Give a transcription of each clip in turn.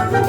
शेतकरी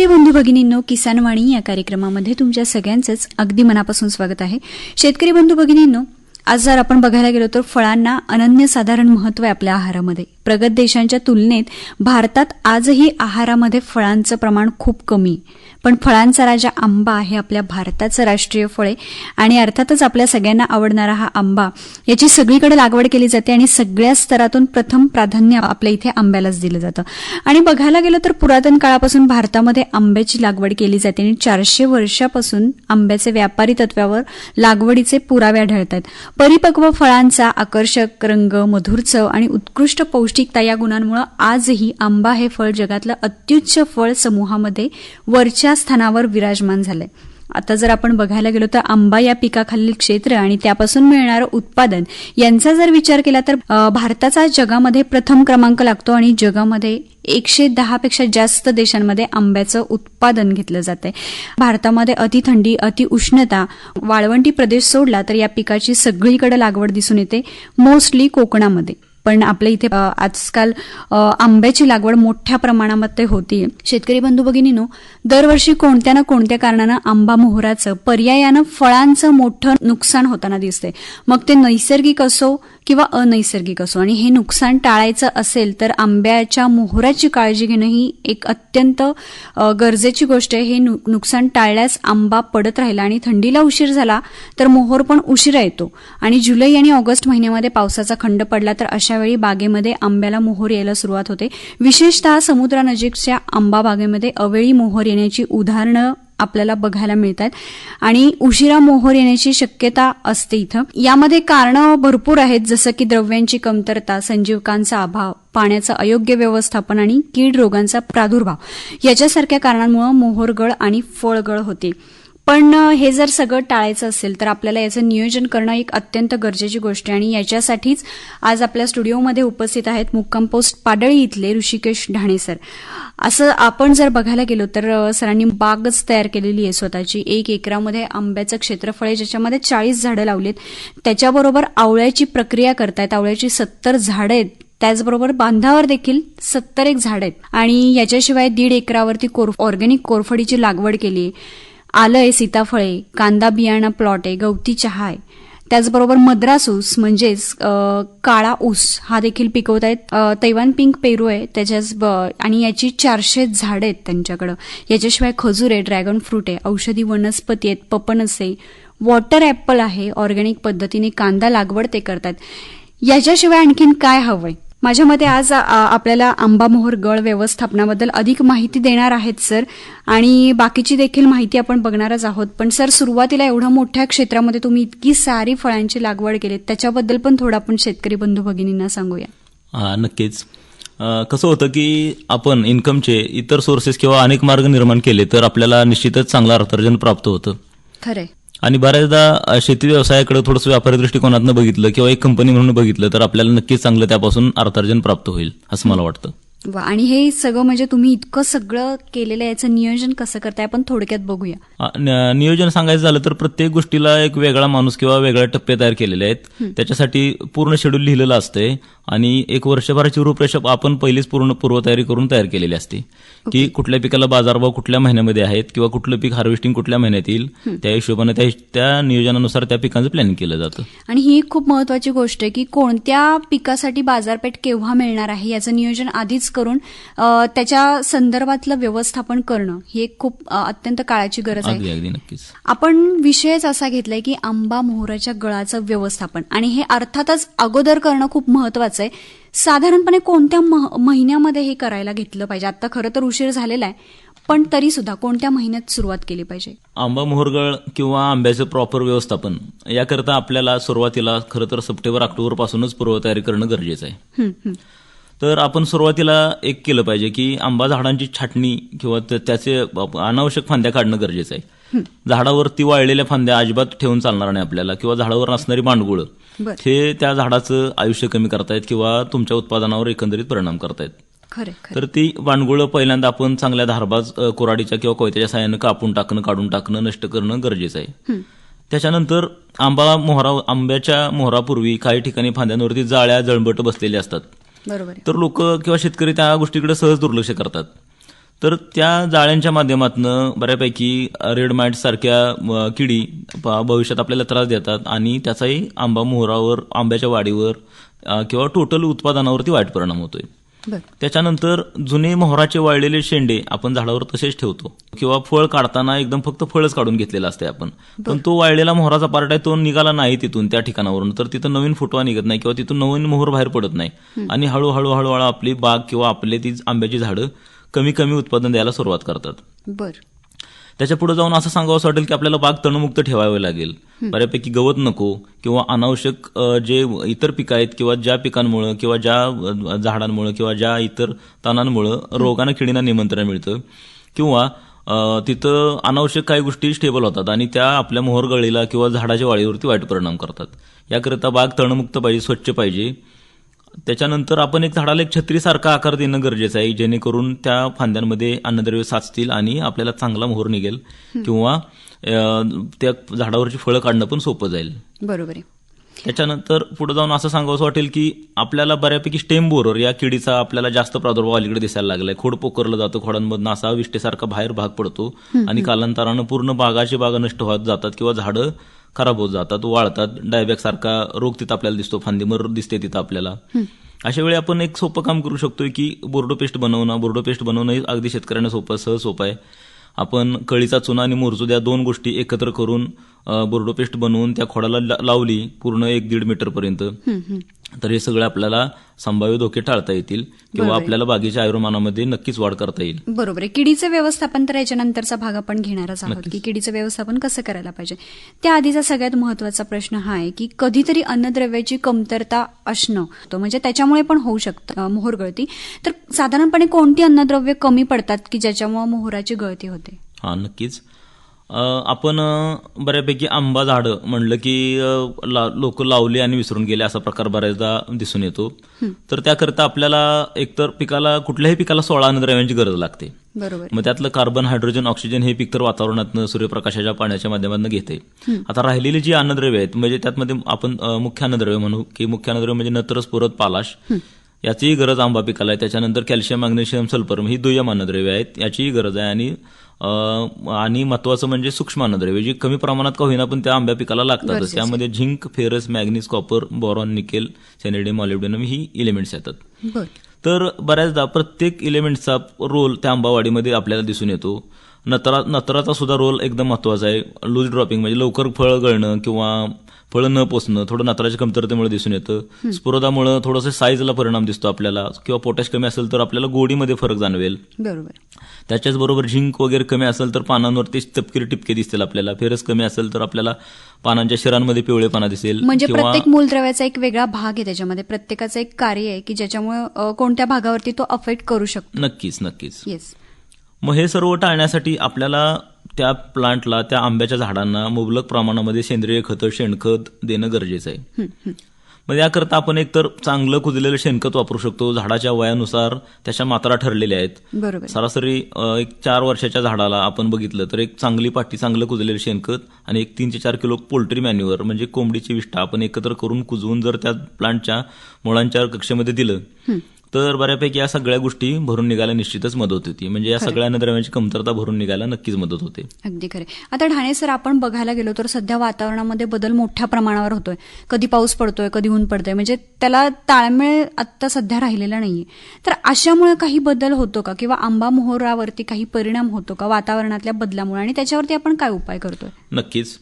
बंधू भगिनींनो, किसानवाणी या कार्यक्रमामध्ये तुमच्या सगळ्यांचंच अगदी मनापासून स्वागत आहे. शेतकरी बंधू भगिनींनो, आज जर आपण बघायला गेलो तर फळांना अनन्यसाधारण महत्त्व आहे आपल्या आहारामध्ये. प्रगत देशांच्या तुलनेत भारतात आजही आहारामध्ये फळांचं प्रमाण खूप कमी, पण फळांचा राजा आंबा हे आपल्या भारताचं राष्ट्रीय फळ आहे. आणि अर्थातच आपल्या सगळ्यांना आवडणारा हा आंबा, याची सगळीकडे लागवड केली जाते आणि सगळ्या स्तरातून प्रथम प्राधान्य आपल्या इथे आंब्यालाच दिलं जातं. आणि बघायला गेलं तर पुरातन काळापासून भारतामध्ये आंब्याची लागवड केली जाते आणि 400 वर्षापासून आंब्याचे व्यापारी तत्वावर लागवडीचे पुरावे आढळतात. परिपक्व फळांचा आकर्षक रंग, मधुर चव आणि उत्कृष्ट पौष्टिकता या गुणांमुळे आजही आंबा हे फळ जगातलं अत्युच्च फळ समूहामध्ये वरच्या स्थानावर विराजमान झालंय. आता जर आपण बघायला गेलो तर आंबा या पिकाखालील क्षेत्र आणि त्यापासून मिळणारं उत्पादन यांचा जर विचार केला तर भारताचा जगामध्ये प्रथम क्रमांक लागतो आणि जगामध्ये 110 पेक्षा जास्त देशांमध्ये आंब्याचं उत्पादन घेतलं जातंय. भारतामध्ये अतिथंडी, अतिउष्णता, वाळवंटी प्रदेश सोडला तर या पिकाची सगळीकडे लागवड दिसून येते, मोस्टली कोकणामध्ये. पण आपल्या इथे आजकाल आंब्याची लागवड मोठ्या प्रमाणामध्ये होतीये. शेतकरी बंधू भगिनींनो, दरवर्षी कोणत्या ना कोणत्या कारणानं आंबा मोहराचं पर्यायानं फळांचं मोठं नुकसान होताना दिसते, मग ते नैसर्गिक असो किंवा अनैसर्गिक असो. आणि हे नुकसान टाळायचं असेल तर आंब्याच्या मोहराची काळजी घेणं ही एक अत्यंत गरजेची गोष्ट आहे. हे नुकसान टाळल्यास आंबा पडत राहिला आणि थंडीला उशीर झाला तर मोहर पण उशिरा येतो. आणि जुलै आणि ऑगस्ट महिन्यामध्ये पावसाचा खंड पडला तर अशा वेळी बागेमध्ये आंब्याला मोहर यायला सुरुवात होते. विशेषतः समुद्रानजीकच्या आंबा बागेमध्ये अवेळी मोहर येण्याची उदाहरणं आपल्याला बघायला मिळतात आणि उशिरा मोहर येण्याची शक्यता असते इथं. यामध्ये कारणं भरपूर आहेत, जसं की द्रव्यांची कमतरता, संजीवकांचा अभाव, पाण्याचं अयोग्य व्यवस्थापन आणि कीड रोगांचा प्रादुर्भाव याच्यासारख्या कारणांमुळे मोहरगळ आणि फळगळ होते. पण हे जर सगळं टाळायचं असेल तर आपल्याला याचं नियोजन करणं एक अत्यंत गरजेची गोष्ट आहे. आणि याच्यासाठीच आज आपल्या स्टुडिओमध्ये उपस्थित आहेत मुक्काम पोस्ट पाडळी इथले ऋषिकेश ढाणे सर. असं आपण जर बघायला गेलो तर सरांनी बागच तयार केलेली आहे स्वतःची. 1 एकरामध्ये आंब्याचं क्षेत्रफळ आहे, ज्याच्यामध्ये 40 झाडं लावलीत. त्याच्याबरोबर आवळ्याची प्रक्रिया करतायत. आवळ्याची 70 झाडं आहेत. त्याचबरोबर बांधावर देखील 71 झाडं आहेत. आणि याच्याशिवाय 1.5 एकरावरती ऑर्गॅनिक कोरफडीची लागवड केली. आलं आहे, सीताफळे, कांदा बियाणा प्लॉट आहे, गवती चहा आहे. त्याचबरोबर मद्रास ऊस म्हणजेच काळा ऊस हा देखील पिकवत आहेत. तैवान पिंक पेरू आहे त्याच्याच आणि याची 400 झाडं आहेत त्यांच्याकडं. याच्याशिवाय खजूर आहे, ड्रॅगन फ्रूट आहे, औषधी वनस्पती आहेत, पपनस आहे, वॉटर ॲपल आहे. ऑर्गॅनिक पद्धतीने कांदा लागवड ते करतात. याच्याशिवाय आणखीन काय हवंय? माझ्या मते आज आपल्याला आंबा मोहर गळ व्यवस्थापनाबद्दल अधिक माहिती देणार आहेत सर, आणि बाकीची देखील माहिती आपण बघणारच आहोत. पण सर, सुरुवातीला एवढ्या मोठ्या क्षेत्रामध्ये तुम्ही इतकी सारी फळांची लागवड केली, त्याच्याबद्दल पण थोडं आपण शेतकरी बंधू भगिनींना सांगूया. नक्कीच. कसं होतं की आपण इन्कमचे इतर सोर्सेस किंवा अनेक मार्ग निर्माण केले तर आपल्याला निश्चितच चांगलं अर्थार्जन प्राप्त होतं. खरंय. आणि बऱ्याचदा शेती व्यवसायाकडे थोडंसं व्यापारी दृष्टिकोनातनं बघितलं किंवा एक कंपनी म्हणून बघितलं तर आपल्याला नक्कीच चांगलं त्यापासून अर्थार्जन प्राप्त होईल असं मला वाटतं. वा, आणि हे सगळं म्हणजे तुम्ही इतकं सगळं केलेलं आहे, याचं नियोजन कसं करताय आपण थोडक्यात बघूया. नियोजन सांगायचं झालं तर प्रत्येक गोष्टीला एक वेगळा माणूस किंवा वेगळ्या टप्पे तयार केलेले आहेत. त्याच्यासाठी पूर्ण शेड्यूल लिहिलेलं असतंय आणि एक वर्षभराची रूपरेषा आपण पहिलीच पूर्ण पूर्वतयारी करून तयार केलेली असते की कुठल्या पिकाला बाजारभाव कुठल्या महिन्यामध्ये आहेत किंवा कुठलं पीक हार्वेस्टिंग कुठल्या महिन्यात येईल, त्या हिशोबाने त्या नियोजनानुसार त्या पिकांचं प्लॅनिंग केलं जातं. आणि ही खूप महत्वाची गोष्ट आहे की कोणत्या पिकासाठी बाजारपेठ केव्हा मिळणार आहे याचं नियोजन आधीच करून त्याच्या संदर्भातलं व्यवस्थापन करणं ही एक खूप अत्यंत काळाची गरज आहे. अगदी नक्कीच. आपण विषयच असा घेतलाय की आंबा मोहराच्या गळाचं व्यवस्थापन, आणि हे अर्थातच अगोदर करणं खूप महत्वाचं आहे. साधारणपणे कोणत्या महिन्यामध्ये हे करायला घेतलं पाहिजे? आता खरं तर उशीर झालेला आहे, पण तरी सुद्धा कोणत्या महिन्यात सुरुवात केली पाहिजे? आंबा मोहरगळ किंवा आंब्याचं प्रॉपर व्यवस्थापन याकरता आपल्याला सुरुवातीला खरं तर सप्टेंबर ऑक्टोबर पासूनच पूर्वतयारी करणं गरजेचं आहे. तर आपण सुरुवातीला एक केलं पाहिजे की आंबा झाडांची छाटणी किंवा त्याचे अनावश्यक फांद्या काढणं गरजेचं आहे. झाडावरती वाळलेल्या फांद्या अजिबात ठेवून चालणार नाही आपल्याला, किंवा झाडावर असणारी बांडगुळं हे त्या झाडाचं आयुष्य कमी करतायत किंवा तुमच्या उत्पादनावर एकंदरीत परिणाम करतायत. तर ती बांडगुळं पहिल्यांदा आपण चांगल्या धारबाज कुऱ्हाडीच्या किंवा कोयत्याच्या साहाय्यानं कापून टाकणं, काढून टाकणं, नष्ट करणं गरजेचं आहे. त्याच्यानंतर आंब्याच्या मोहरापूर्वी काही ठिकाणी फांद्यांवरती जाळ्या जळबट बसलेले असतात. बरोबर आहे. तर लोक किंवा शेतकरी त्या गोष्टीकडे सहज दुर्लक्ष करतात. तर त्या जाळ्यांच्या माध्यमातून बऱ्यापैकी रेड माइट सारख्या किडी भविष्यात आपल्याला त्रास देतात आणि त्याचाही मोहरावर, आंब्याच्या वाढीवर किंवा टोटल उत्पादनावरती वाईट परिणाम होतोय. त्याच्यानंतर जुने मोहराचे वाळलेले शेंडे आपण झाडावर तसेच ठेवतो किंवा फळ काढताना एकदम फक्त फळच काढून घेतलेलं असते आपण, पण तो वाळलेला मोहराचा पार्ट आहे तो निघाला नाही तिथून त्या ठिकाणावरून, तर तिथं नवीन फुटवा निघत नाही किंवा तिथून नवीन मोहर बाहेर पडत नाही आणि हळूहळू आपली बाग किंवा आपले ती आंब्याची झाडं कमी कमी उत्पादन द्यायला सुरुवात करतात. बरं. त्याच्या पुढे जाऊन असं सांगावं वाटेल की आपल्याला बाग तणमुक्त ठेवावी लागेल, बऱ्यापैकी गवत नको किंवा अनावश्यक जे इतर पिकं आहेत किंवा ज्या पिकांमुळे किंवा ज्या झाडांमुळे किंवा ज्या इतर तणांमुळे रोगांना किडींना निमंत्रण मिळतं किंवा तिथं अनावश्यक काही गोष्टी स्टेबल होतात आणि त्या आपल्या मोहर गळीला किंवा झाडाच्या वाढीवरती वाईट परिणाम करतात. याकरिता बाग तणमुक्त पाहिजे, स्वच्छ पाहिजे. त्याच्यानंतर आपण एक झाडाला एक छत्रीसारखा आकार देणं गरजेचं आहे, जेणेकरून त्या फांद्यांमध्ये अन्नद्रव्य साचतील आणि आपल्याला चांगला मोहर निघेल किंवा त्या झाडावरची फळं काढणं पण सोपं जाईल. बरोबर आहे. त्याच्यानंतर पुढे जाऊन असं सांगावं वाटेल की आपल्याला बऱ्यापैकी स्टेम बोरर या किडीचा आपल्याला जास्त प्रादुर्भाव अलीकडे दिसायला लागलाय. खोड पोकरलं जातं, खोडांमधनं असा विष्टेसारखा बाहेर भाग पडतो आणि कालांतरानं पूर्ण बागा नष्ट होत जातात किंवा झाडं खराब होत जातात, वाळतात. डायबॅक सारखा रोग तिथं आपल्याला दिसतो, फांदीमर दिसते तिथं आपल्याला. अशा वेळी आपण एक सोपं काम करू शकतोय की बोर्डो पेस्ट बनवणं हे अगदी शेतकऱ्यांना सोपं आहे. आपण कळीचा चुना आणि मोरचुद्या दोन गोष्टी एकत्र करून बोर्डो पेस्ट बनवून त्या खोडाला लावली पूर्ण 1-1.5 मीटरपर्यंत, तर हे सगळे आपल्याला संभाव्य धोके टाळता येतील किंवा आपल्याला बागेच्या आयुर्मानामध्ये नक्कीच वाढ करता येईल. बरोबर आहे. किडीचं व्यवस्थापन तर याच्यानंतरचा भाग आपण घेणारच आहोत की किडीचं व्यवस्थापन कसं करायला पाहिजे. त्याआधीचा सगळ्यात महत्वाचा प्रश्न हा आहे की कधीतरी अन्नद्रव्याची कमतरता असणं, म्हणजे त्याच्यामुळे पण होऊ शकतं मोहर गळती. तर साधारणपणे कोणती अन्नद्रव्य कमी पडतात की ज्याच्यामुळे मोहराची गळती होते? हा, नक्कीच. आपण बऱ्यापैकी आंबा झाडं म्हणलं की लोक लावली आणि विसरून गेले असा प्रकार बऱ्याचदा दिसून येतो. तर त्याकरता आपल्याला एकतर कुठल्याही पिकाला 16 अन्नद्रव्यांची गरज लागते. बरोबर. मग त्यातलं कार्बन, हायड्रोजन, ऑक्सिजन हे पीक तर वातावरणातनं सूर्यप्रकाशाच्या पाण्याच्या माध्यमातून घेते. आता राहिलेली जी अन्नद्रव्य आहेत म्हणजे त्यातमध्ये आपण मुख्य अन्नद्रव्य म्हणू की मुख्य अन्नद्रव्य म्हणजे नत्र, स्फुरद, पालाश याचीही गरज आंबा पिकाला आहे. त्याच्यानंतर कॅल्शियम, मॅग्नेशियम, सल्फर ही दुय्यम अन्नद्रव्य आहेत, याचीही गरज आहे. आणि महत्वाचं म्हणजे सूक्ष्म अन्नद्रव्य जी कमी प्रमाणात का होईना पण त्या आंब्या पिकाला लागतातच. त्यामध्ये zinc, ferrous, manganese, copper, boron, nickel, सॅनेडियम, मॉलिब्डेनम ही इलेमेंट्स येतात. तर बऱ्याचदा प्रत्येक इलेमेंटचा रोल त्या आंबावाढीमध्ये आपल्याला दिसून येतो. नत्राचा सुद्धा रोल एकदम महत्वाचा आहे. लूज ड्रॉपिंग म्हणजे लवकर फळ गळणं किंवा फळं न पोचणं थोडं नत्राच्या कमतरतेमुळे दिसून येतं. स्फुरदामुळे थोडंसं साईजला परिणाम दिसतो आपल्याला किंवा पोटॅश कमी असेल तर आपल्याला गोडीमध्ये फरक जाणवेल. बरोबर. त्याच्याचबरोबर झिंक वगैरे कमी असेल तर पानांवरती तपकिरी टिपके दिसतील आपल्याला. फेरस कमी असेल तर आपल्याला पानांच्या शिरांमध्ये पिवळेपणा दिसेल. म्हणजे प्रत्येक मूलद्रव्याचा एक वेगळा भाग आहे, त्याच्यामध्ये प्रत्येकाचं एक कार्य आहे की ज्याच्यामुळे कोणत्या भागावरती तो अफेक्ट करू शकतो. नक्कीच. येस. मग हे सर्व टाळण्यासाठी आपल्याला त्या प्लांटला, त्या आंब्याच्या झाडांना मुबलक प्रमाणामध्ये सेंद्रिय खतं, शेणखत देणं गरजेचं आहे. मग याकरता आपण एकतर चांगलं कुजलेलं शेणखत वापरू शकतो. झाडाच्या वयानुसार त्याच्या मात्रा ठरलेल्या आहेत. बरोबर. सरासरी एक 4 वर्षाच्या झाडाला आपण बघितलं तर एक चांगली पाटी, चांगलं कुजलेलं शेणखत आणि 3 ते 4 किलो पोल्ट्री मॅन्युअर म्हणजे कोंबडीची विष्ठा आपण एकत्र करून कुजवून जर त्या प्लांटच्या मुळांच्या कक्षेमध्ये दिलं तर बऱ्यापैकी या सगळ्या गोष्टी भरून निघायला निश्चितच मदत होती. म्हणजे या सगळ्या अन्नद्रव्यांची कमतरता भरून निघायला नक्कीच मदत होते. अगदी खरे. आता ढाणे सर, आपण बघायला गेलो तर सध्या वातावरणामध्ये बदल मोठ्या प्रमाणावर होतोय. कधी पाऊस पडतोय, कधी ऊन पडतोय, म्हणजे त्याला ताळमेळ आता सध्या राहिलेला नाहीये. तर अशामुळे काही बदल होतो का किंवा आंबा मोहरावरती काही परिणाम होतो का वातावरणातल्या बदलामुळे, आणि त्याच्यावरती आपण काय उपाय करतोय? नक्कीच.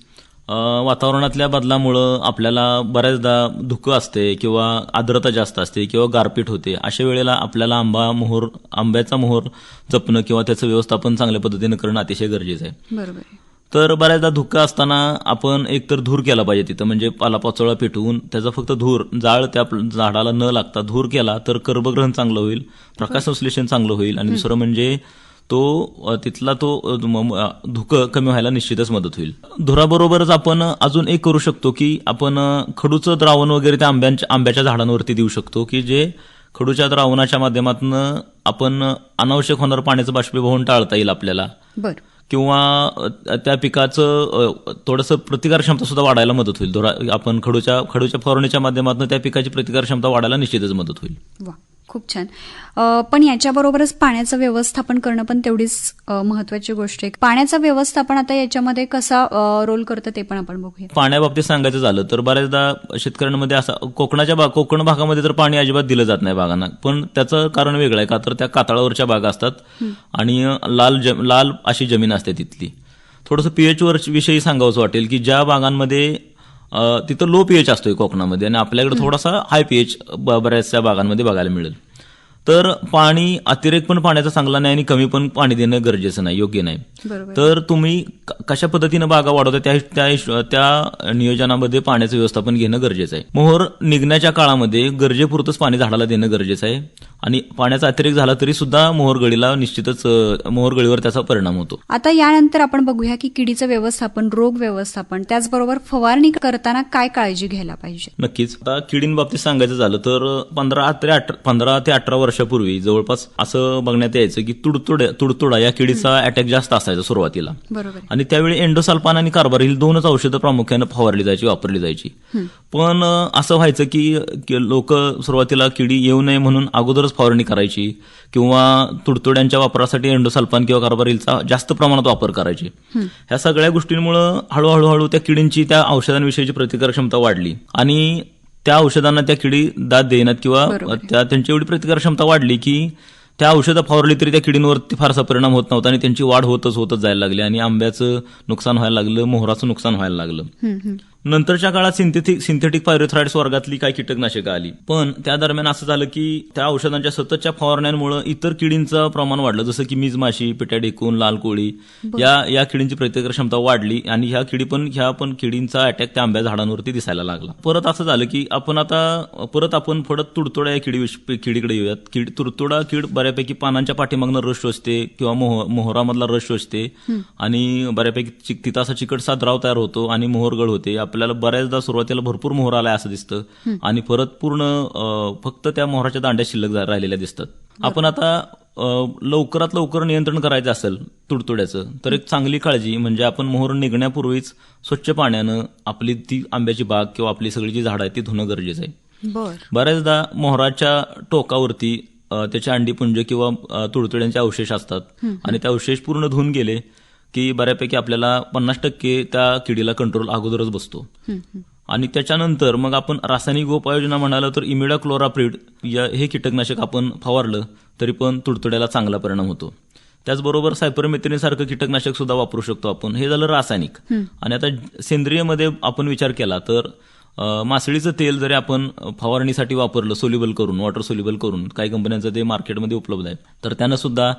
वातावरणातल्या बदलामुळं आपल्याला बऱ्याचदा धुकं असते किंवा आर्द्रता जास्त असते किंवा गारपीट होते. अशा वेळेला आपल्याला आंब्याचा मोहर जपणं किंवा त्याचं व्यवस्थापन चांगल्या पद्धतीनं करणं अतिशय गरजेचं आहे. बरोबर. तर बऱ्याचदा धुकं असताना आपण एकतर धूर केला पाहिजे तिथं, म्हणजे पालापाचोळा पेटवून त्याचा फक्त जाळ त्या झाडाला न लागता धूर केला तर कर्बग्रहण चांगलं होईल, प्रकाश संश्लेषण चांगलं होईल आणि दुसरं म्हणजे तिथला धुकं कमी व्हायला निश्चितच मदत होईल. धुराबरोबरच आपण अजून एक करू शकतो की आपण खडूचं द्रावण वगैरे त्या आंब्याच्या झाडांवरती देऊ शकतो की जे खडूच्या द्रावणाच्या माध्यमातून आपण अनावश्यक होणारं पाण्याचं बाष्पीभवन टाळता येईल आपल्याला. किंवा त्या पिकाचं थोडंसं प्रतिकारक्षमता सुद्धा वाढायला मदत होईल. आपण खडूच्या फवारणीच्या माध्यमातून त्या पिकाची प्रतिकारक्षमता वाढायला निश्चितच मदत होईल. वा, खूप छान. पण याच्याबरोबरच पाण्याचं व्यवस्थापन करणं पण तेवढीच महत्वाची गोष्ट आहे. पाण्याचं व्यवस्थापन आता याच्यामध्ये कसा रोल करतं ते पण आपण बघूया. पाण्याबाबतीत सांगायचं झालं तर बऱ्याचदा शेतकऱ्यांमध्ये असं कोकण भागामध्ये तर पाणी अजिबात दिलं जात नाही बागांना. पण त्याचं कारण वेगळं आहे, का तर त्या कातळावरच्या बागा असतात आणि लाल अशी जमीन असते तिथली. थोडंसं पीएच विषयी सांगावंसं वाटेल की ज्या बागांमध्ये तिथं लो पीएच असतोय कोकणामध्ये आणि आपल्याकडे थोडासा हाय पीएच बऱ्याचशा बागांमध्ये बघायला मिळेल. तर पाणी अतिरेक पण पाण्याचा चांगला नाही आणि कमी पण पाणी देणं गरजेचं नाही, योग्य नाही. तर तुम्ही कशा पद्धतीनं बागा वाढवता त्या नियोजनामध्ये पाण्याचं व्यवस्थापन घेणं गरजेचं आहे. मोहर निघण्याच्या काळामध्ये गरजेपुरतंच पाणी झाडाला देणं गरजेचं आहे आणि पाण्याचा अतिरेक झाला तरी सुद्धा मोहरगळीला निश्चितच मोहरगळीवर त्याचा परिणाम होतो. आता यानंतर आपण बघूया की किडीचं व्यवस्थापन, रोग व्यवस्थापन, त्याचबरोबर फवारणी करताना काय काळजी घ्यायला पाहिजे. नक्कीच. आता किडींबाबतीत सांगायचं झालं तर 15 ते 18 वर्षापूर्वी जवळपास असं बघण्यात यायचं की तुडतुडा या किडीचा अटॅक जास्त असायचा सुरुवातीला. बरोबर. आणि त्यावेळी एंडोसल्फान आणि कार्बार ही 2च औषधं प्रामुख्यानं वापरली जायची. पण असं व्हायचं की लोक सुरुवातीला किडी येऊ नये म्हणून अगोदरच फवारणी करायची किंवा तुडतुड्यांच्या वापरासाठी एंडोसल्फान किंवा कार्बारिलचा जास्त प्रमाणात वापर करायचे. ह्या सगळ्या गोष्टींमुळे हळूहळू त्या किडींची त्या औषधांविषयीची प्रतिकारक्षमता वाढली आणि त्या औषधांना त्या किडी दाद देण्यात किंवा त्यांची एवढी प्रतिकारक्षमता वाढली की त्या औषधं फवारली तरी त्या किडींवरती फारसा परिणाम होत नव्हता आणि त्यांची वाढ होतच जायला लागली आणि आंब्याचं नुकसान व्हायला लागलं, मोहराचं नुकसान व्हायला लागलं. नंतरच्या काळात सिंथेटिक पायरोथ्राइड्स वर्गातली काही कीटकनाशकं आली. पण त्या दरम्यान असं झालं की त्या औषधांच्या सततच्या फवारण्यांमुळे इतर किडींचं प्रमाण वाढलं, जसं की मीजमाशी, पिट्या ढेकून, लाल कोळी या किडींची प्रतिकारक्षमता वाढली आणि ह्या पण किडींचा अटॅक त्या आंब्या झाडांवरती दिसायला लागला. परत असं झालं की आपण तुडतुडा या किडीकडे येऊयात. तुडतुडा कीड बऱ्यापैकी पानांच्या पाठीमागनं रस शोषते किंवा मोहरामधला रस शोषते आणि बऱ्यापैकी तिथं असा चिकटसा द्राव तयार होतो आणि मोहरगळ होते. आपल्याला बऱ्याचदा सुरुवातीला भरपूर मोहर आलाय असं दिसतं आणि परत पूर्ण फक्त त्या मोहराच्या दांड्या शिल्लक राहिलेल्या दिसतात. आपण आता लवकरात लवकर नियंत्रण करायचं असेल तुडतुड्याचं तर एक चांगली काळजी म्हणजे आपण मोहर निघण्यापूर्वीच स्वच्छ पाण्यानं आपली ती आंब्याची बाग किंवा आपली सगळी जी झाडं आहेत ती धुणं गरजेचं आहे. बऱ्याचदा मोहराच्या टोकावरती त्याचे अंडीपुंज किंवा तुडतुड्यांचे अवशेष असतात आणि ते अवशेष पूर्ण धुवून गेले की बऱ्यापैकी आपल्याला 50% त्या किडीला कंट्रोल अगोदरच बसतो. आणि त्याच्यानंतर मग आपण रासायनिक उपाययोजना म्हणालो तर इमिडाक्लोराप्रिड हे कीटकनाशक आपण फवारलं तरी पण तुडतुड्याला चांगला परिणाम होतो. त्याचबरोबर सायपरमेथ्रिन सारखं कीटकनाशक सुद्धा वापरू शकतो आपण. हे झालं रासायनिक. आणि आता सेंद्रियमध्ये आपण विचार केला तर मासळीचं तेल जरी आपण फवारणीसाठी वापरलं वॉटर सोल्युबल करून, काही कंपन्यांचं ते मार्केटमध्ये उपलब्ध आहे, तर त्यानं सुद्धा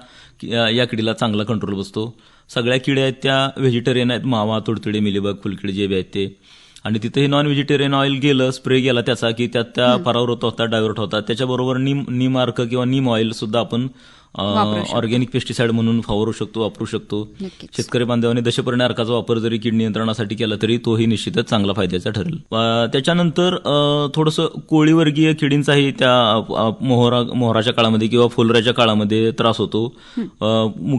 या किडीला चांगला कंट्रोल बसतो. सगळ्या किड्या आहेत त्या व्हेजिटेरियन आहेत, मावा, तुडतुडे, मिलीबग, फुलकिडी जे आहेत ते. आणि तिथे नॉन व्हेजिटेरियन ऑइल स्प्रे गेला त्याचा की त्यात त्या परावृत्त होतात, डायव्हर्ट होतात. त्याच्याबरोबर नीम अर्क किंवा नीम ऑइल सुद्धा आपण ऑर्गॅनिक पेस्टिसाइड म्हणून वापरू शकतो. शेतकरी बांधवांनी दशपर्णी अर्काचा वापर जरी कीड नियंत्रणासाठी केला तरी तोही निश्चितच चांगला फायद्याचा ठरेल. त्याच्यानंतर थोडंसं कोळीवर्गीय किडींचाही त्या मोहराच्या काळामध्ये किंवा फुलोऱ्याच्या काळामध्ये त्रास होतो.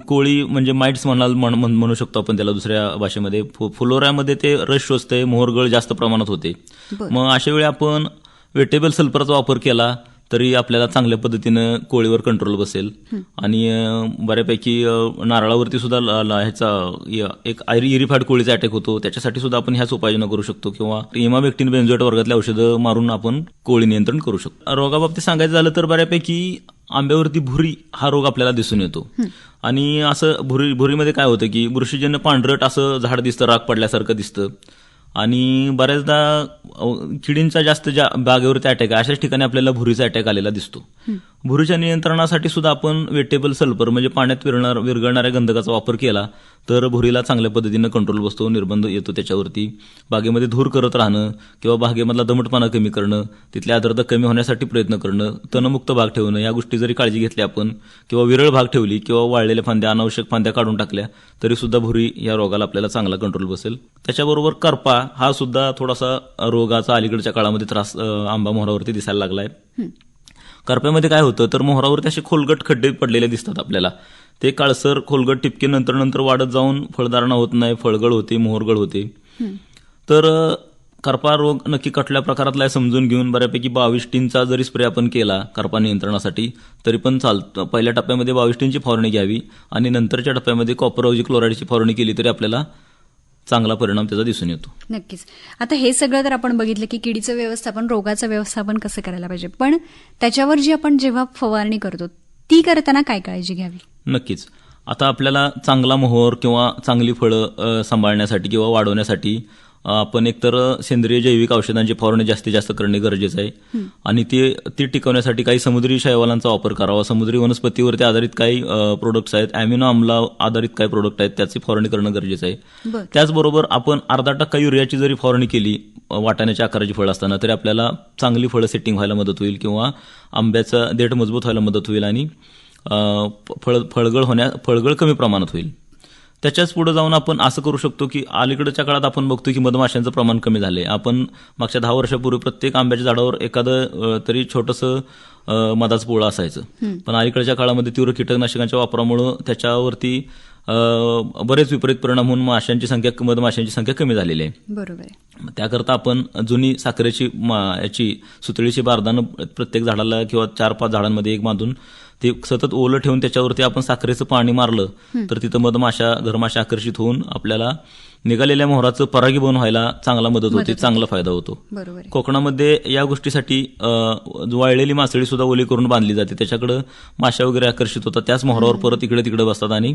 कोळी म्हणजे माइट्स म्हणू शकतो आपण त्याला दुसऱ्या भाषेमध्ये. फुलोऱ्यामध्ये ते रस शोषते, मोहरगळ जास्त प्रमाणात होते. मग अशा वेळी आपण वेटेबल सल्फरचा वापर केला तरी आपल्याला चांगल्या पद्धतीनं कोळीवर कंट्रोल बसेल. आणि बऱ्यापैकी नारळावरती सुद्धा ह्याचा एक इरिफाईड कोळीचा अटॅक होतो, त्याच्यासाठी सुद्धा आपण ह्याच उपाययोजना करू शकतो किंवा इमामेक्टिन बेन्झोएट वर्गातल्या औषधं मारून आपण कोळी नियंत्रण करू शकतो. रोगाबाबतीत सांगायचं झालं तर बऱ्यापैकी आंब्यावरती भुरी हा रोग आपल्याला दिसून येतो. आणि असं भुरीमध्ये काय होतं की बुरशीजन्य पांढरट असं झाड दिसतं, राग पडल्यासारखं दिसतं. आणि बऱ्याचदा किडींचा जास्त ज्या बागेवरती अटॅक आहे अशाच ठिकाणी आपल्याला भुरीचा अटॅक आलेला दिसतो. भुरीच्या नियंत्रणासाठी सुद्धा आपण वेटेबल सल्फर म्हणजे पाण्यात विरघळणाऱ्या गंधकाचा वापर केला तर भुरीला चांगल्या पद्धतीनं कंट्रोल बसतो, निर्बंध येतो त्याच्यावरती. बागेमध्ये धूर करत राहणं किंवा बागेमधला दमटपणा कमी करणं, तिथल्या आर्द्रता कमी होण्यासाठी प्रयत्न करणं, तणमुक्त भाग ठेवणं, या गोष्टी जरी काळजी घेतली आपण किंवा विरळ भाग ठेवली किंवा वाळलेल्या फांद्या, अनावश्यक फांद्या काढून टाकल्या तरी सुद्धा भुरी या रोगाला आपल्याला चांगला कंट्रोल बसेल. त्याच्याबरोबर करपा हा सुद्धा थोडासा रोगाचा अलीकडच्या काळामध्ये त्रास आंबा मोहरावरती दिसायला लागलाय. करप्यामध्ये काय होतं तर मोहरावरती असे खोलगट खड्डे पडलेले दिसतात आपल्याला. ते काळसर खोलगट टिपके नंतर वाढत जाऊन फळधारणा होत नाही, फळगळ होते, मोहरगळ होते. तर करपा रोग नक्की कुठल्या प्रकारातला आहे समजून घेऊन बऱ्यापैकी 22 टीनचा जरी स्प्रे आपण केला करपा नियंत्रणासाठी तरी पण चालतं. पहिल्या टप्प्यामध्ये 22 टीनची फवारणी घ्यावी आणि नंतरच्या टप्प्यामध्ये कॉपर ऑक्झीक्लोराईडची फवारणी केली तरी आपल्याला चांगला परिणाम त्याचा दिसून येतो. नक्कीच. आता हे सगळं तर आपण बघितलं की किडीचं व्यवस्थापन, रोगाचं व्यवस्थापन कसं करायला पाहिजे, पण त्याच्यावर जी आपण जेव्हा फवारणी करतो ती करताना काय काळजी घ्यावी? नक्कीच. आता आपल्याला चांगला मोहर किंवा चांगली फळं सांभाळण्यासाठी किंवा वाढवण्यासाठी आपण एकतर सेंद्रिय जैविक औषधांची फवारणी जास्तीत जास्त करणे गरजेचं आहे आणि ती टिकवण्यासाठी काही समुद्री शैवालांचा वापर करावा. समुद्री वनस्पतीवरती आधारित काही प्रोडक्ट्स आहेत, अॅमिनो आम्ला आधारित काही प्रोडक्ट आहेत, त्याची फवारणी करणं गरजेचं आहे. त्याचबरोबर आपण 0.5% युरियाची जरी फवारणी केली वाटाण्याच्या आकाराची फळं असताना तरी आपल्याला चांगली फळं सेटिंग व्हायला मदत होईल किंवा आंब्याचा देठ मजबूत व्हायला मदत होईल आणि फळगळ कमी प्रमाणात होईल. त्याच्याच पुढे जाऊन आपण असं करू शकतो की अलीकडच्या काळात आपण बघतो की मधमाशांचं प्रमाण कमी झालंय. आपण मागच्या 10 वर्षापूर्वी प्रत्येक आंब्याच्या झाडावर एखादं तरी छोटंसं मधाचं पोळं असायचं, पण अलीकडच्या काळामध्ये तीव्र कीटकनाशकांच्या वापरामुळे त्याच्यावरती बरेच विपरीत परिणाम होऊन मधमाशांची संख्या कमी झालेली आहे. बरोबर आहे. त्याकरता आपण जुनी साखरेची याची सुतळीची बारदानं प्रत्येक झाडाला किंवा 4-5 झाडांमध्ये एक बांधून ते सतत ओलं ठेवून त्याच्यावरती आपण साखरेचं पाणी मारलं तर तिथं घरमाशा आकर्षित होऊन आपल्याला निघालेल्या मोहराचं परागीभवन व्हायला चांगला मदत होते, चांगला फायदा होतो. कोकणामध्ये या गोष्टीसाठी वाळलेली मासळी सुद्धा ओली करून बांधली जाते, त्याच्याकडे माशा वगैरे आकर्षित होतात, त्याच मोहरावर परत इकडे तिकडे बसतात आणि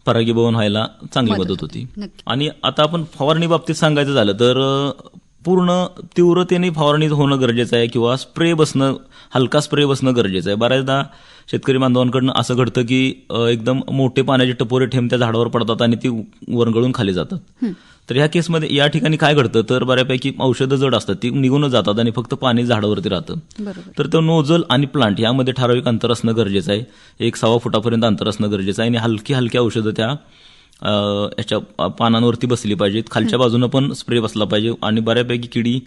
परागीभवन व्हायला चांगली मदत होती. आणि आता आपण फवारणी बाबतीत सांगायचं झालं तर पूर्ण तीव्रतेने फवारणी होणं गरजेचं आहे किंवा हलका स्प्रे बसणं गरजेचं आहे. बऱ्याचदा शेतकरी बांधवांकडून असं घडतं की एकदम मोठे पाण्याचे टपोरे ठेंब त्या झाडावर पडतात आणि ती वरंगळून खाली जातात. तर ह्या केसमध्ये या ठिकाणी काय घडतं तर बऱ्यापैकी औषधं जड असतात, ती निघूनच जातात आणि फक्त पाणी झाडावरती राहतं. तर तो नोझल आणि प्लांट यामध्ये ठराविक अंतर असणं गरजेचं आहे, 1.25 फुटापर्यंत अंतर असणं गरजेचं आहे आणि हलकी औषधं त्या याच्या पानांवरती बसली पाहिजेत. खालच्या बाजूनं पण स्प्रे बसला पाहिजे आणि बऱ्यापैकी किडी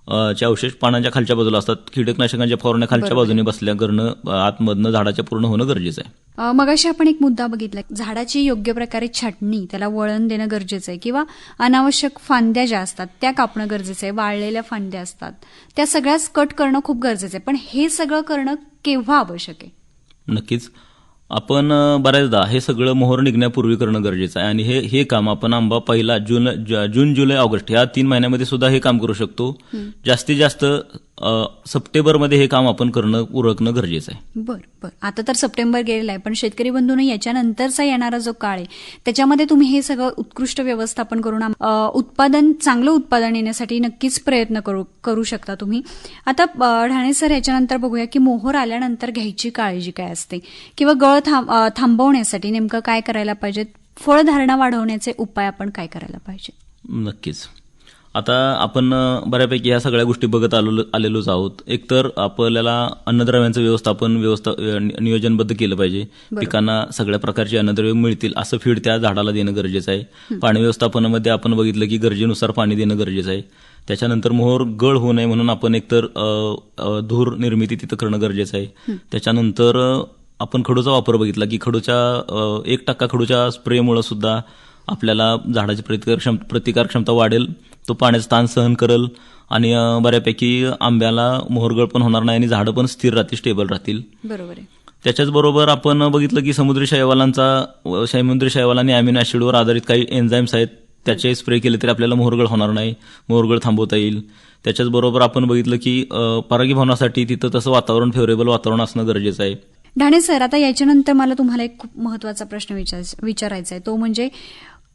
चे अवशेष पानांच्या खालच्या बाजूला असतात, कीटकनाशकांच्या फवारण्या खालच्या बाजूने बसल्या करणं आतमधनं झाडाच्या पूर्ण होणं गरजेचं आहे. मगाशी आपण एक मुद्दा बघितला, झाडाची योग्य प्रकारे छाटणी, त्याला वळण देणं गरजेचं आहे किंवा अनावश्यक फांद्या ज्या असतात त्या कापणं गरजेचं आहे, वाळलेल्या फांद्या असतात त्या सगळ्याच कट करणं खूप गरजेचं आहे. पण हे सगळं करणं केव्हा आवश्यक आहे? नक्कीच आपण बऱ्याचदा हे सगळं मोहर निघण्यापूर्वी करणं गरजेचं आहे आणि हे काम आपण आंबा पहिला जून जुलै ऑगस्ट या 3 महिन्यामध्ये सुद्धा हे काम करू शकतो. जास्तीत जास्त सप्टेंबरमध्ये हे काम आपण उरकणं गरजेचं आहे. बरं. आता तर सप्टेंबर गेलेला आहे, पण शेतकरी बंधूंनो याच्यानंतरचा येणारा जो काळ आहे त्याच्यामध्ये तुम्ही हे सगळं उत्कृष्ट व्यवस्थापन करून चांगलं उत्पादन येण्यासाठी नक्कीच प्रयत्न करू शकता तुम्ही. आता ढाणे सर, याच्यानंतर बघूया की मोहर आल्यानंतर घ्यायची काळजी काय असते किंवा गळ थांबवण्यासाठी नेमकं काय करायला पाहिजे, फळधारणा वाढवण्याचे उपाय आपण काय करायला पाहिजे? नक्कीच. आता आपण बऱ्यापैकी ह्या सगळ्या गोष्टी बघत आलेलोच आहोत. एकतर आपल्याला अन्नद्रव्यांचं व्यवस्थापन नियोजनबद्ध केलं पाहिजे. पिकांना सगळ्या प्रकारची अन्नद्रव्य मिळतील असं फीड त्या झाडाला देणं गरजेचं आहे. पाणी व्यवस्थापनामध्ये आपण बघितलं की गरजेनुसार पाणी देणं गरजेचं आहे. त्याच्यानंतर मोहर गळ होऊ नये म्हणून आपण एकतर धूर निर्मिती तिथं करणं गरजेचं आहे. त्याच्यानंतर आपण खडूचा वापर बघितला की 1% खडूच्या स्प्रेमुळे सुद्धा आपल्याला झाडाची प्रतिकार क्षमता वाढेल, तो पाण्याचा ताण सहन करेल आणि बऱ्यापैकी आंब्याला मोहरगळ पण होणार नाही आणि झाडं पण स्थिर राहतील, स्टेबल राहतील. बरोबर आहे. त्याच्याच बरोबर आपण बघितलं की समुद्री शैवाल आणि अॅमिनो ऍसिडवर आधारित काही एन्झाईम्स आहेत, त्याचे स्प्रे केले तरी आपल्याला मोहरगळ होणार नाही, मोहरगळ थांबवता येईल. त्याच्याच बरोबर आपण बघितलं की परागीभवनासाठी तिथं तसं फेवरेबल वातावरण असणं गरजेचं आहे. ढाणे सर, आता याच्यानंतर मला तुम्हाला एक खूप महत्वाचा प्रश्न विचारायचा आहे, तो म्हणजे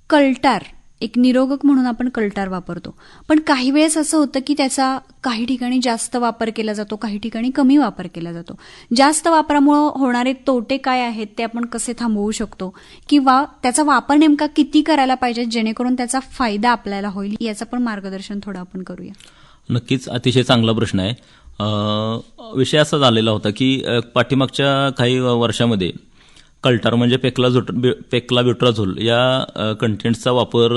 कल्टार. एक निरोधक म्हणून आपण कल्टार वापरतो, पण काही वेळेस असं होतं की त्याचा काही ठिकाणी जास्त वापर केला जातो, काही ठिकाणी कमी वापर केला जातो. जास्त वापरामुळे होणारे तोटे काय आहेत ते आपण कसे थांबवू शकतो किंवा त्याचा वापर नेमका किती करायला पाहिजे जेणेकरून त्याचा फायदा आपल्याला होईल, याचं पण मार्गदर्शन थोडं आपण करूया. नक्कीच, अतिशय चांगला प्रश्न आहे. विषय असा झालेला होता की पाठीमागच्या काही वर्षामध्ये कल्टार म्हणजे पेक्लाब्युट्राझोल या कंटेंट्सचा वापर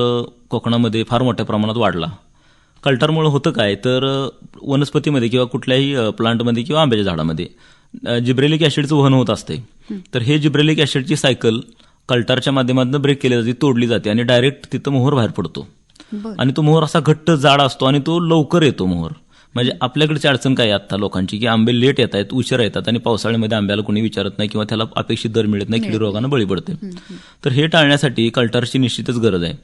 कोकणामध्ये फार मोठ्या प्रमाणात वाढला. कल्टारमुळे होतं काय तर वनस्पतीमध्ये किंवा कुठल्याही प्लांटमध्ये किंवा आंब्याच्या झाडामध्ये जिब्रेलिक ऍसिडचं वहन होत असते. तर हे जिब्रेलिक ऍसिडची सायकल कल्टारच्या माध्यमातून ब्रेक केली जाते, तोडली जाते आणि डायरेक्ट तिथं मोहर बाहेर पडतो. आणि तो मोहर असा घट्ट जाड असतो आणि तो लवकर येतो मोहर. म्हणजे आपल्याकडची अडचण काय आहे आता लोकांची, की आंबे लेट येत आहेत, उशिरा येतात आणि पावसाळ्यामध्ये आंब्याला कोणी विचारत नाही किंवा त्याला अपेक्षित दर मिळत नाही, कीड रोगानं बळी पडते. तर हे टाळण्यासाठी कल्टारची निश्चितच गरज आहे.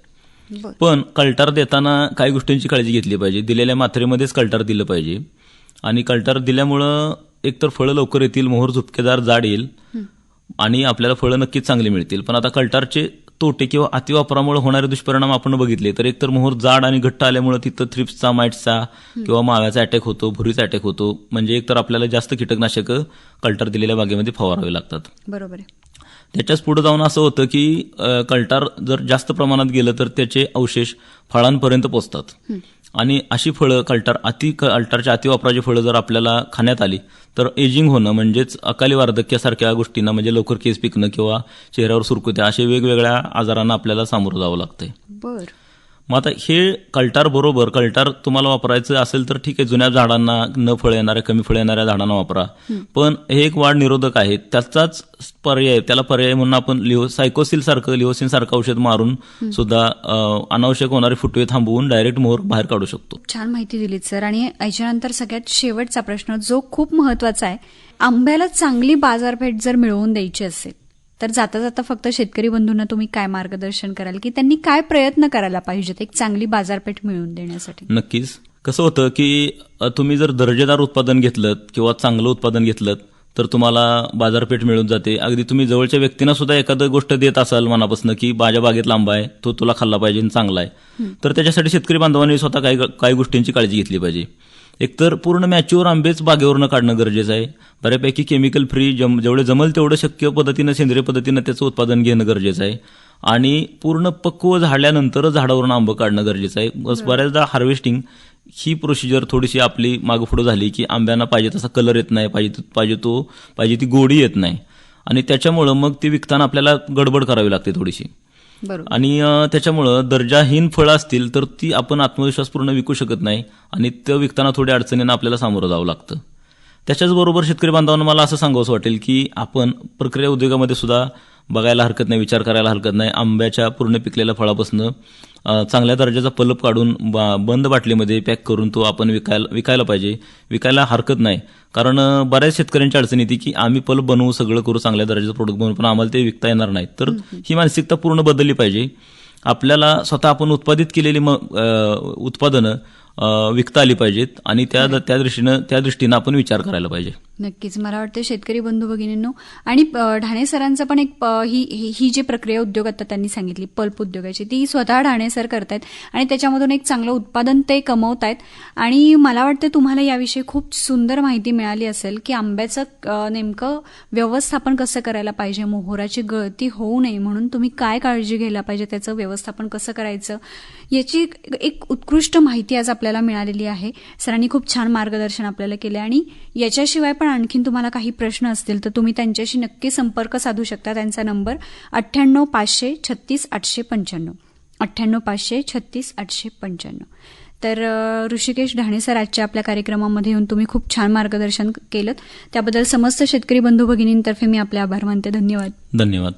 पण कल्टार देताना काही गोष्टींची काळजी घेतली पाहिजे. दिलेल्या मात्रेमध्येच कल्टार दिलं पाहिजे आणि कल्टार दिल्यामुळं एकतर फळं लवकर येतील, मोहर झुपकेदार जाड येईल आणि आपल्याला फळं नक्कीच चांगली मिळतील. पण आता कल्टारचे तोटे किंवा अतिवापरामुळे होणारे दुष्परिणाम आपण बघितले तर एकतर मोहर जाड आणि घट्ट आल्यामुळे तिथं थ्रिप्सचा, माइट्सचा किंवा माव्याचा अटॅक होतो, भुरीचा अटॅक होतो. म्हणजे एकतर आपल्याला जास्त कीटकनाशकं कल्टार दिलेल्या बागेमध्ये फवारावे लागतात. बरोबर आहे. त्याच्याच पुढे जाऊन असं होतं की कल्टार जर जास्त प्रमाणात गेलं तर त्याचे अवशेष फळांपर्यंत पोहोचतात आणि अशी फळं कल्टारच्या अतिवापराची फळं जर आपल्याला खाण्यात आली तर एजिंग होणं म्हणजेच अकाली वार्धक्यासारख्या गोष्टींना, म्हणजे लवकर केस पिकणं किंवा चेहऱ्यावर सुरकुत्या, असे वेगवेगळ्या आजारांना आपल्याला सामोरं जावं लागतंय. मग आता हे कल्टार तुम्हाला वापरायचं असेल तर ठीक आहे, जुन्या झाडांना, न फळ येणाऱ्या, कमी फळ येणाऱ्या झाडांना वापरा. पण हे एक वाढ निरोधक आहे, त्याचाच त्याला पर्याय म्हणून आपण लिओसिन सारखं औषध मारून सुद्धा अनावश्यक होणारे फुटवे थांबवून डायरेक्ट मोहर बाहेर काढू शकतो. छान माहिती दिलीत सर. आणि याच्यानंतर सगळ्यात शेवटचा प्रश्न जो खूप महत्वाचा आहे, आंब्याला चांगली बाजारपेठ जर मिळवून द्यायची असेल तर जाता जाता फक्त शेतकरी बंधूंना तुम्ही काय मार्गदर्शन कराल की त्यांनी काय प्रयत्न करायला पाहिजेत एक चांगली बाजारपेठ मिळवून देण्यासाठी? नक्कीच. कसं होतं की तुम्ही जर दर्जेदार उत्पादन घेतलं किंवा चांगलं उत्पादन घेतलं तर तुम्हाला बाजारपेठ मिळून जाते. अगदी तुम्ही जवळच्या व्यक्तींना सुद्धा एखादी गोष्ट देत असाल मनापासून की माझ्या बागेतला आंबा आहे, तो तुला खाल्ला पाहिजे, चांगला आहे, तर त्याच्यासाठी शेतकरी बांधवांनी स्वतः काही गोष्टींची काळजी घेतली पाहिजे. एकतर पूर्ण मॅच्युअर आंबेच बागेवरनं काढणं गरजेचं आहे. बऱ्यापैकी केमिकल फ्री, जेवढे जमल तेवढं शक्य पद्धतीनं, सेंद्रिय पद्धतीनं त्याचं उत्पादन घेणं गरजेचं आहे आणि पूर्ण पक्व झाल्यानंतरच झाडावरून आंबं काढणं गरजेचं आहे. बऱ्याचदा हार्वेस्टिंग ही प्रोसिजर थोडीशी आपली मागपुढं झाली की आंब्यांना पाहिजे तसा कलर येत नाही, पाहिजे ती गोडी येत नाही आणि त्याच्यामुळं मग ती विकताना आपल्याला गडबड करावी लागते थोडीशी. आणि त्याच्यामुळं दर्जाहीन फळं असतील तर ती आपण आत्मविश्वासपूर्ण विकू शकत नाही आणि ते विकताना थोड्या अडचणींना आपल्याला सामोरं जावं लागतं. त्याच्याचबरोबर शेतकरी बांधवांना मला असं सांगावंसं वाटेल की आपण प्रक्रिया उद्योगामध्ये सुद्धा बघायला हरकत नाही, विचार करायला हरकत नाही. आंब्याच्या पूर्ण पिकलेल्या फळापासून चांगल्या दर्जाचा पल्प काढून बंद बाटलीमध्ये पॅक करून तो आपण विकायला पाहिजे. विकायला हरकत नाही, कारण बऱ्याच शेतकऱ्यांची अडचण येते की आम्ही पल्प बनवू, सगळं करू, चांगल्या दर्जाचं प्रोडक्ट बनवू, पण आम्हाला ते विकता येणार नाही. तर ही मानसिकता पूर्ण बदलली पाहिजे. आपल्याला स्वतः आपण उत्पादित केलेली उत्पादनं विकता आली पाहिजेत आणि त्या दृष्टीनं आपण विचार करायला पाहिजे. नक्कीच. मला वाटतं शेतकरी बंधू भगिनींनो आणि ढाणे सरांचं पण एक ही जी प्रक्रिया उद्योग आता त्यांनी सांगितली पल्प उद्योगाची, ती स्वतः ढाणे सर करतायत आणि त्याच्यामधून एक चांगलं उत्पादन ते कमवतायत. आणि मला वाटतं तुम्हाला याविषयी खूप सुंदर माहिती मिळाली असेल की आंब्याचं नेमकं व्यवस्थापन कसं करायला पाहिजे, मोहराची गळती होऊ नये म्हणून तुम्ही काय काळजी घ्यायला पाहिजे, त्याचं व्यवस्थापन कसं करायचं, याची एक उत्कृष्ट माहिती आज आपल्याला मिळालेली आहे. सरांनी खूप छान मार्गदर्शन आपल्याला केलं आणि याच्याशिवाय पण आणखीन तुम्हाला काही प्रश्न असतील तर तुम्ही त्यांच्याशी नक्की संपर्क साधू शकता. त्यांचा नंबर 98 500 36 895, 98 500 36 895. तर ऋषिकेश ढाणे सर आजच्या आपल्या कार्यक्रमामध्ये येऊन तुम्ही खूप छान मार्गदर्शन केलं, त्याबद्दल समस्त शेतकरी बंधू भगिनींतर्फे मी आपले आभार मानते. धन्यवाद.